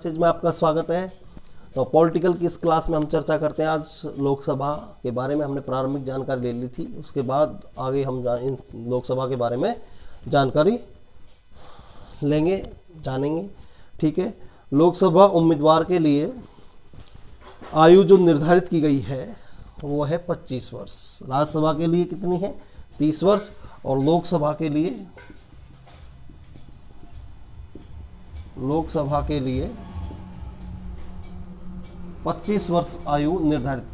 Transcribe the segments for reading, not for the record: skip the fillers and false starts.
Message में आपका स्वागत है। तो पॉलिटिकल की इस क्लास में हम चर्चा करते हैं। आज लोकसभा के बारे में हमने प्रारंभिक जानकारी ले ली थी, उसके बाद आगे हम इन लोकसभा के बारे में जानकारी लेंगे, जानेंगे। ठीक है, लोकसभा उम्मीदवार के लिए आयु जो निर्धारित की गई है वो है 25 वर्ष। राज्यसभा के लिए कितनी है? 30 वर्ष। और लोकसभा के लिए 25 वर्ष आयु निर्धारित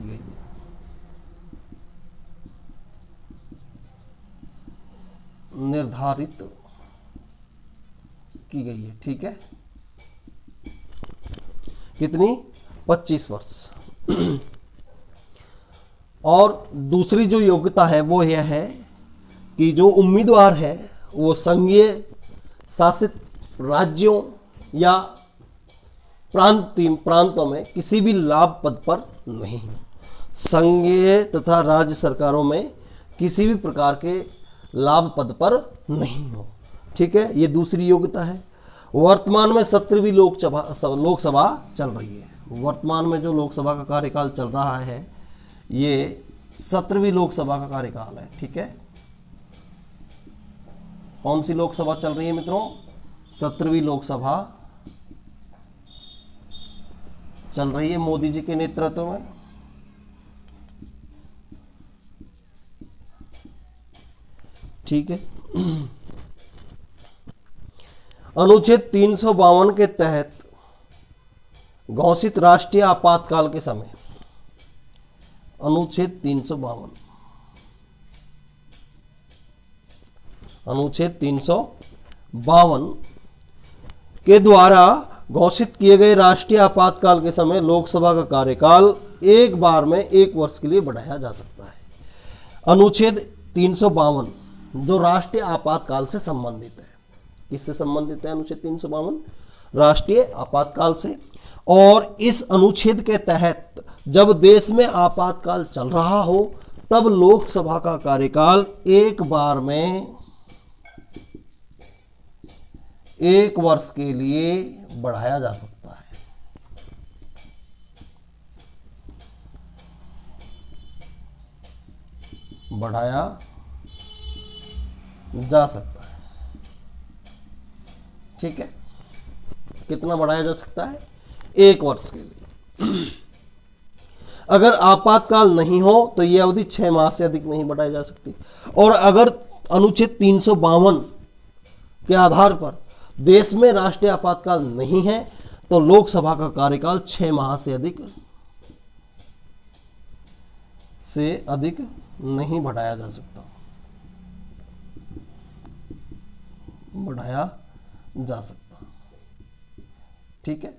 की गई है। ठीक है, कितनी? 25 वर्ष। और दूसरी जो योग्यता है वो यह है कि जो उम्मीदवार है वो संघीय शासित राज्यों या प्रांतों में किसी भी लाभ पद पर नहीं हो। संघीय तथा राज्य सरकारों में किसी भी प्रकार के लाभ पद पर नहीं हो। ठीक है, ये दूसरी योग्यता है। वर्तमान में 17वीं लोकसभा चल रही है। वर्तमान में जो लोकसभा का कार्यकाल चल रहा है ये 17वीं लोकसभा का कार्यकाल है। ठीक है, कौन सी लोकसभा चल रही है मित्रों? 17वीं लोकसभा चल रही है मोदी जी के नेतृत्व में। ठीक है, अनुच्छेद 352 के तहत घोषित राष्ट्रीय आपातकाल के समय, अनुच्छेद 352 के द्वारा घोषित किए गए राष्ट्रीय आपातकाल के समय लोकसभा का कार्यकाल एक बार में 1 वर्ष के लिए बढ़ाया जा सकता है। अनुच्छेद 352 जो राष्ट्रीय आपातकाल से संबंधित है। किससे संबंधित है अनुच्छेद 352? राष्ट्रीय आपातकाल से। और इस अनुच्छेद के तहत जब देश में आपातकाल चल रहा हो तब लोकसभा का कार्यकाल एक बार में 1 वर्ष के लिए बढ़ाया जा सकता है। बढ़ाया जा सकता है। ठीक है, कितना बढ़ाया जा सकता है? 1 वर्ष के लिए। अगर आपातकाल नहीं हो तो यह अवधि 6 माह से अधिक नहीं बढ़ाई जा सकती। और अगर अनुच्छेद 352 के आधार पर देश में राष्ट्रीय आपातकाल नहीं है तो लोकसभा का कार्यकाल 6 माह से अधिक नहीं बढ़ाया जा सकता। बढ़ाया जा सकता। ठीक है,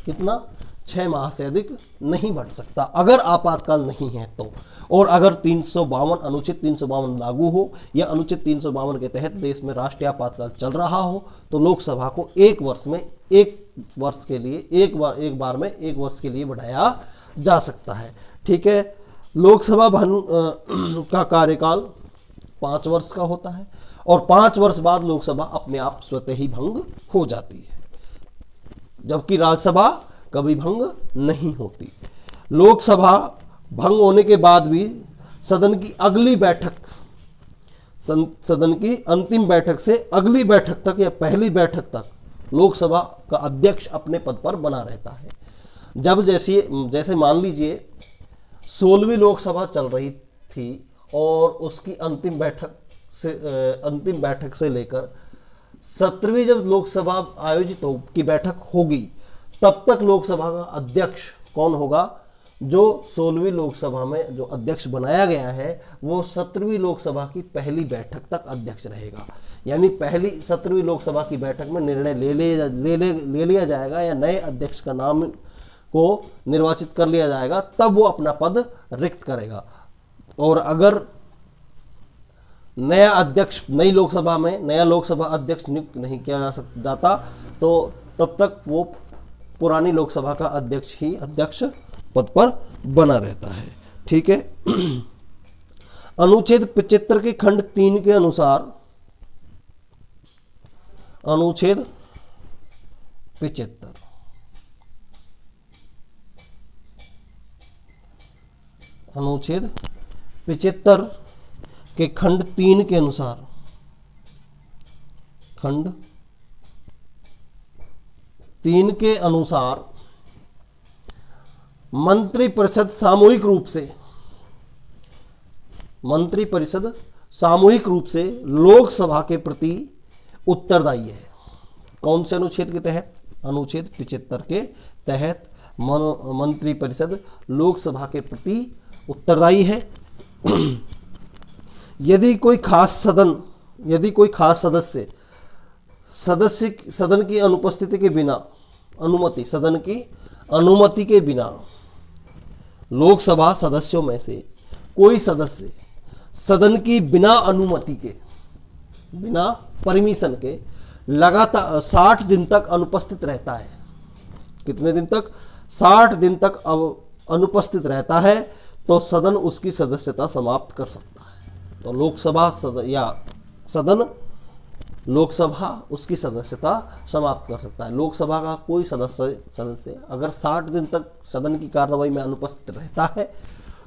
कितना? 6 माह से अधिक नहीं बढ़ सकता अगर आपातकाल नहीं है तो। और अगर 352 अनुच्छेद 352 लागू हो या अनुच्छेद 352 के तहत देश में राष्ट्रीय आपातकाल चल रहा हो तो लोकसभा को एक वर्ष के लिए बढ़ाया जा सकता है। ठीक है, लोकसभा का कार्यकाल 5 वर्ष का होता है और 5 वर्ष बाद लोकसभा अपने आप स्वतः ही भंग हो जाती है, जबकि राज्यसभा कभी भंग नहीं होती। लोकसभा भंग होने के बाद भी सदन की अंतिम बैठक से अगली बैठक तक या पहली बैठक तक लोकसभा का अध्यक्ष अपने पद पर बना रहता है। जब जैसे मान लीजिए 16वीं लोकसभा चल रही थी और उसकी अंतिम बैठक से लेकर 17वीं जब लोकसभा आयोजित की बैठक होगी तब तक लोकसभा का अध्यक्ष कौन होगा? जो 16वीं लोकसभा में जो अध्यक्ष बनाया गया है वो 17वीं लोकसभा की पहली बैठक तक अध्यक्ष रहेगा। यानी पहली 17वीं लोकसभा की बैठक में निर्णय ले लिया जाएगा या नए अध्यक्ष का नाम को निर्वाचित कर लिया जाएगा, तब वो अपना पद रिक्त करेगा। और अगर नई लोकसभा में नया लोकसभा अध्यक्ष नियुक्त नहीं किया जाता तो तब तक वो पुरानी लोकसभा का अध्यक्ष पद पर बना रहता है। ठीक है, अनुच्छेद 75 के खंड 3 के अनुसार अनुच्छेद 75 अनुच्छेद 75 के खंड 3 के अनुसार, खंड 3 के अनुसार मंत्रिपरिषद सामूहिक रूप से लोकसभा के प्रति उत्तरदायी है। कौन से अनुच्छेद के तहत? अनुच्छेद 75 के तहत मंत्रिपरिषद लोकसभा के प्रति उत्तरदायी है। यदि कोई खास सदस्य सदन की अनुपस्थिति के बिना, सदन की अनुमति के बिना लोकसभा सदस्यों में से कोई सदस्य सदन की बिना अनुमति के, बिना परमिशन के लगातार 60 दिन तक अनुपस्थित रहता है। कितने दिन तक? 60 दिन तक अनुपस्थित रहता है तो सदन उसकी सदस्यता समाप्त कर सकता है। तो लोकसभा उसकी सदस्यता समाप्त कर सकता है। लोकसभा का कोई सदस्य अगर 60 दिन तक सदन की कार्रवाई में अनुपस्थित रहता है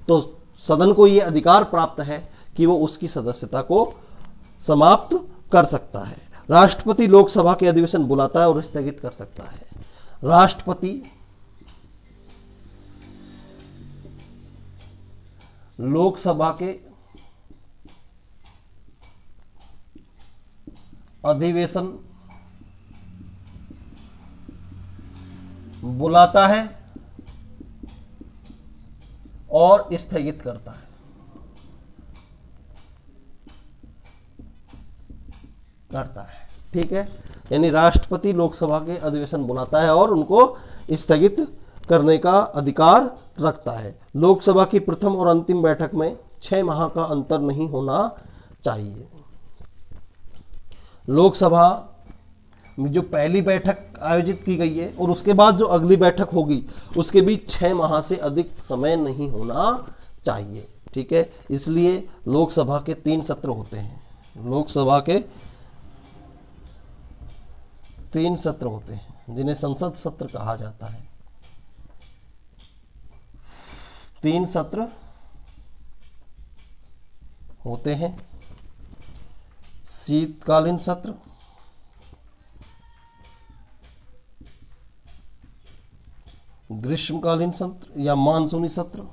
तो सदन को ये अधिकार प्राप्त है कि वो उसकी सदस्यता को समाप्त कर सकता है। राष्ट्रपति लोकसभा के अधिवेशन बुलाता है और स्थगित कर सकता है। राष्ट्रपति लोकसभा के अधिवेशन बुलाता है और स्थगित करता है। ठीक है, यानी राष्ट्रपति लोकसभा के अधिवेशन बुलाता है और उनको स्थगित करने का अधिकार रखता है। लोकसभा की प्रथम और अंतिम बैठक में 6 माह का अंतर नहीं होना चाहिए। लोकसभा में जो पहली बैठक आयोजित की गई है और उसके बाद जो अगली बैठक होगी उसके बीच 6 माह से अधिक समय नहीं होना चाहिए। ठीक है, इसलिए लोकसभा के 3 सत्र होते हैं। लोकसभा के 3 सत्र होते हैं जिन्हें संसद सत्र कहा जाता है। 3 सत्र होते हैं। शीतकालीन सत्र, ग्रीष्मकालीन सत्र या मानसूनी सत्र,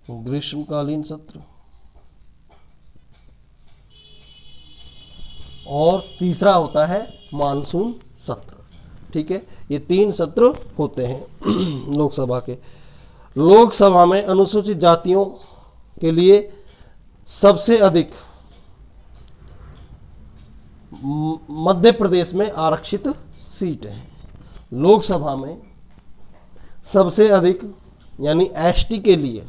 ग्रीष्मकालीन सत्र और तीसरा होता है मानसून सत्र। ठीक है, ये 3 सत्र होते हैं लोकसभा के। लोकसभा में अनुसूचित जातियों के लिए सबसे अधिक मध्य प्रदेश में आरक्षित सीट है। लोकसभा में सबसे अधिक यानी एसटी के लिए,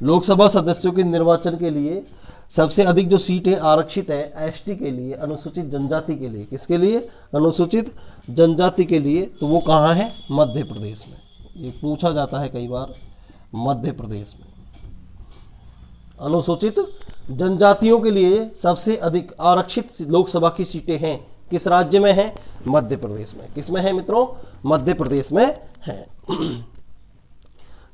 लोकसभा सदस्यों के निर्वाचन के लिए सबसे अधिक जो सीटें आरक्षित है एसटी के लिए, अनुसूचित जनजाति के लिए। किसके लिए? अनुसूचित जनजाति के लिए। तो वो कहाँ है? मध्य प्रदेश में। ये पूछा जाता है कई बार, मध्य प्रदेश में। अनुसूचित जनजातियों के लिए सबसे अधिक आरक्षित लोकसभा की सीटें हैं। किस राज्य में है? मध्य प्रदेश में। किस में है मित्रों? मध्य प्रदेश में है।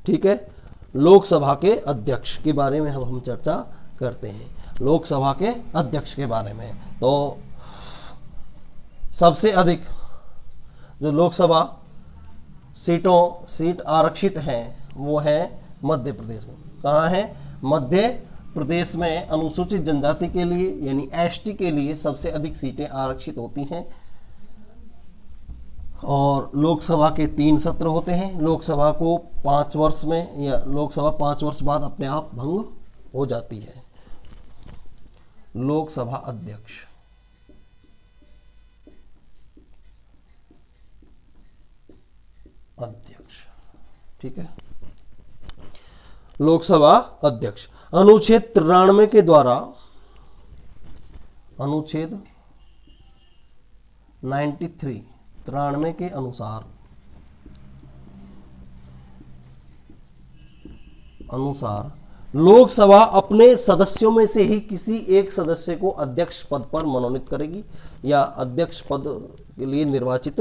ठीक है, लोकसभा के अध्यक्ष के बारे में हम चर्चा करते हैं। लोकसभा के अध्यक्ष के बारे में तो सबसे अधिक जो लोकसभा सीट आरक्षित हैं वो है मध्य प्रदेश में। कहाँ है? मध्य प्रदेश में अनुसूचित जनजाति के लिए यानी एसटी के लिए सबसे अधिक सीटें आरक्षित होती हैं। और लोकसभा के 3 सत्र होते हैं। लोकसभा को 5 वर्ष में या लोकसभा 5 वर्ष बाद अपने आप भंग हो जाती है। लोकसभा अध्यक्ष, ठीक है, लोकसभा अध्यक्ष अनुच्छेद 93 के द्वारा, अनुच्छेद 93 के अनुसार लोकसभा अपने सदस्यों में से ही किसी एक सदस्य को अध्यक्ष पद पर मनोनीत करेगी या अध्यक्ष पद के लिए निर्वाचित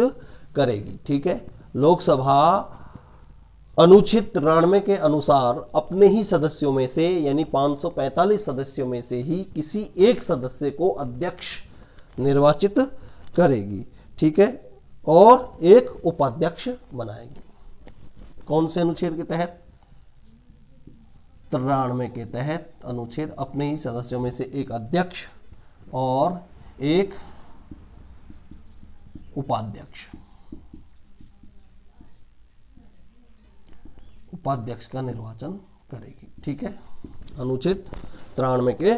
करेगी। ठीक है, लोकसभा अनुच्छेद 93 के अनुसार अपने ही सदस्यों में से यानी 545 सदस्यों में से ही किसी एक सदस्य को अध्यक्ष निर्वाचित करेगी। ठीक है, और एक उपाध्यक्ष बनाएगी। कौन से अनुच्छेद के तहत? 93 के तहत अनुच्छेद अपने ही सदस्यों में से एक अध्यक्ष और एक उपाध्यक्ष का निर्वाचन करेगी। ठीक है, अनुच्छेद 93 के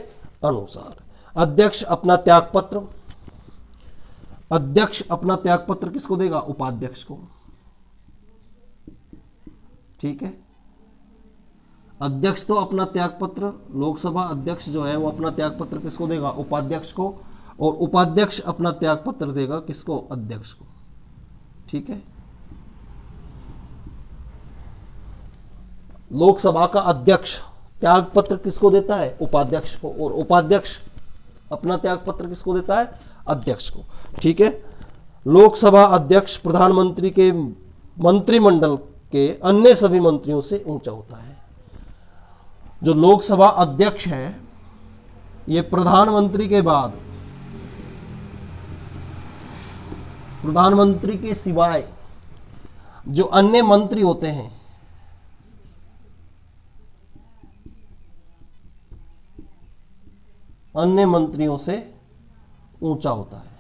अनुसार अध्यक्ष अपना त्यागपत्र किसको देगा? उपाध्यक्ष को। ठीक है, अध्यक्ष तो अपना त्यागपत्र, लोकसभा अध्यक्ष जो है वो अपना त्यागपत्र किसको देगा? उपाध्यक्ष को। और उपाध्यक्ष अपना त्यागपत्र देगा किसको? अध्यक्ष को। ठीक है, लोकसभा का अध्यक्ष त्यागपत्र किसको देता है? उपाध्यक्ष को। और उपाध्यक्ष अपना त्यागपत्र किसको देता है? अध्यक्ष को। ठीक है, लोकसभा अध्यक्ष प्रधानमंत्री के मंत्रिमंडल के अन्य सभी मंत्रियों से ऊंचा होता है। जो लोकसभा अध्यक्ष है ये प्रधानमंत्री के बाद, प्रधानमंत्री के सिवाय जो अन्य मंत्री होते हैं अन्य मंत्रियों से ऊंचा होता है।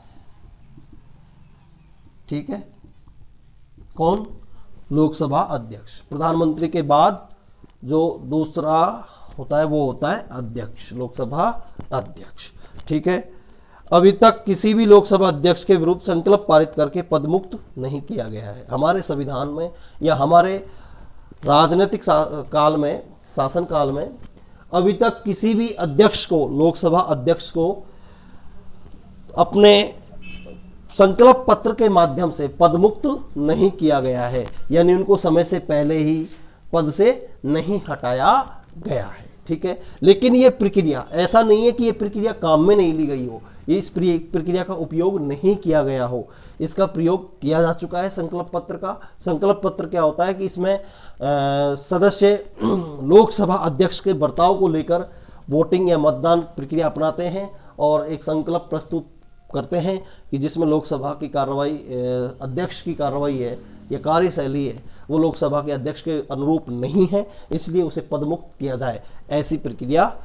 ठीक है, कौन? लोकसभा अध्यक्ष। प्रधानमंत्री के बाद जो दूसरा होता है वो होता है अध्यक्ष, लोकसभा अध्यक्ष। ठीक है, अभी तक किसी भी लोकसभा अध्यक्ष के विरुद्ध संकल्प पारित करके पदमुक्त नहीं किया गया है। हमारे संविधान में या हमारे राजनीतिक काल में, शासन काल में अभी तक किसी भी अध्यक्ष को, लोकसभा अध्यक्ष को अपने संकल्प पत्र के माध्यम से पदमुक्त नहीं किया गया है, यानी उनको समय से पहले ही पद से नहीं हटाया गया है। ठीक है, लेकिन ये प्रक्रिया, ऐसा नहीं है कि ये प्रक्रिया काम में नहीं ली गई हो, ये इस प्रक्रिया का उपयोग नहीं किया गया हो, इसका प्रयोग किया जा चुका है संकल्प पत्र का। संकल्प पत्र क्या होता है कि इसमें सदस्य लोकसभा अध्यक्ष के बर्ताव को लेकर वोटिंग या मतदान प्रक्रिया अपनाते हैं और एक संकल्प प्रस्तुत करते हैं कि जिसमें लोकसभा की कार्रवाई, अध्यक्ष की कार्रवाई है या कार्यशैली है वो लोकसभा के अध्यक्ष के अनुरूप नहीं है, इसलिए उसे पदमुक्त किया जाए, ऐसी प्रक्रिया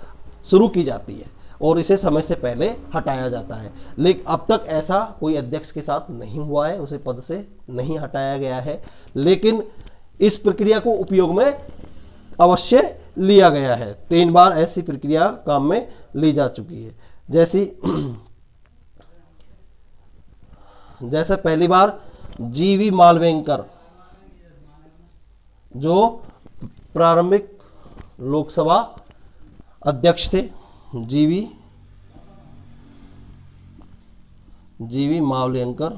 शुरू की जाती है और इसे समय से पहले हटाया जाता है। लेकिन अब तक ऐसा कोई अध्यक्ष के साथ नहीं हुआ है, उसे पद से नहीं हटाया गया है, लेकिन इस प्रक्रिया को उपयोग में अवश्य लिया गया है। 3 बार ऐसी प्रक्रिया काम में ली जा चुकी है। जैसे पहली बार जीवी मालवेंकर जो प्रारंभिक लोकसभा अध्यक्ष थे, जीवी मावलेंकर,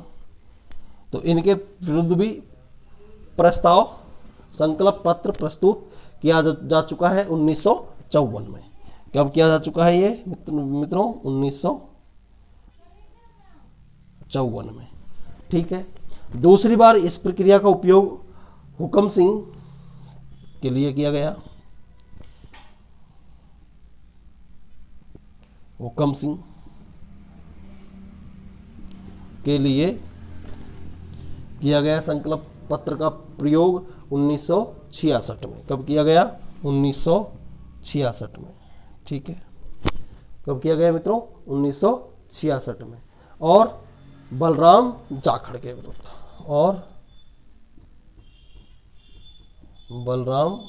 तो इनके विरुद्ध भी प्रस्ताव, संकल्प पत्र प्रस्तुत किया जा चुका है 1954 में। कब किया जा चुका है ये मित्रों? 1954 में। ठीक है, दूसरी बार इस प्रक्रिया का उपयोग हुकम सिंह के लिए किया गया। हुकम सिंह के लिए किया गया संकल्प पत्र का प्रयोग 1966 में। कब किया गया? 1966 में। ठीक है, कब किया गया मित्रों? 1966 में। और बलराम जाखड़ के विरुद्ध, और बलराम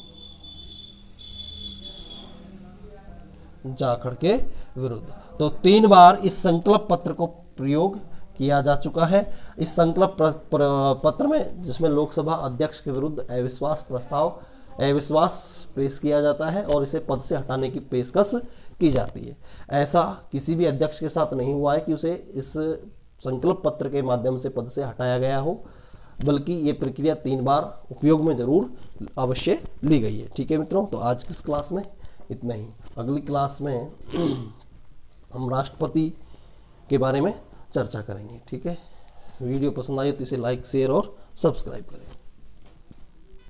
जाखड़ के विरुद्ध। तो 3 बार इस संकल्प पत्र को प्रयोग किया जा चुका है। इस संकल्प पत्र में, जिसमें लोकसभा अध्यक्ष के विरुद्ध अविश्वास पेश किया जाता है और इसे पद से हटाने की पेशकश की जाती है। ऐसा किसी भी अध्यक्ष के साथ नहीं हुआ है कि उसे इस संकल्प पत्र के माध्यम से पद से हटाया गया हो, बल्कि ये प्रक्रिया 3 बार उपयोग में जरूर अवश्य ली गई है। ठीक है मित्रों, तो आज की इस क्लास में इतना ही। अगली क्लास में हम राष्ट्रपति के बारे में चर्चा करेंगे। ठीक है, वीडियो पसंद आए तो इसे लाइक शेयर और सब्सक्राइब करें।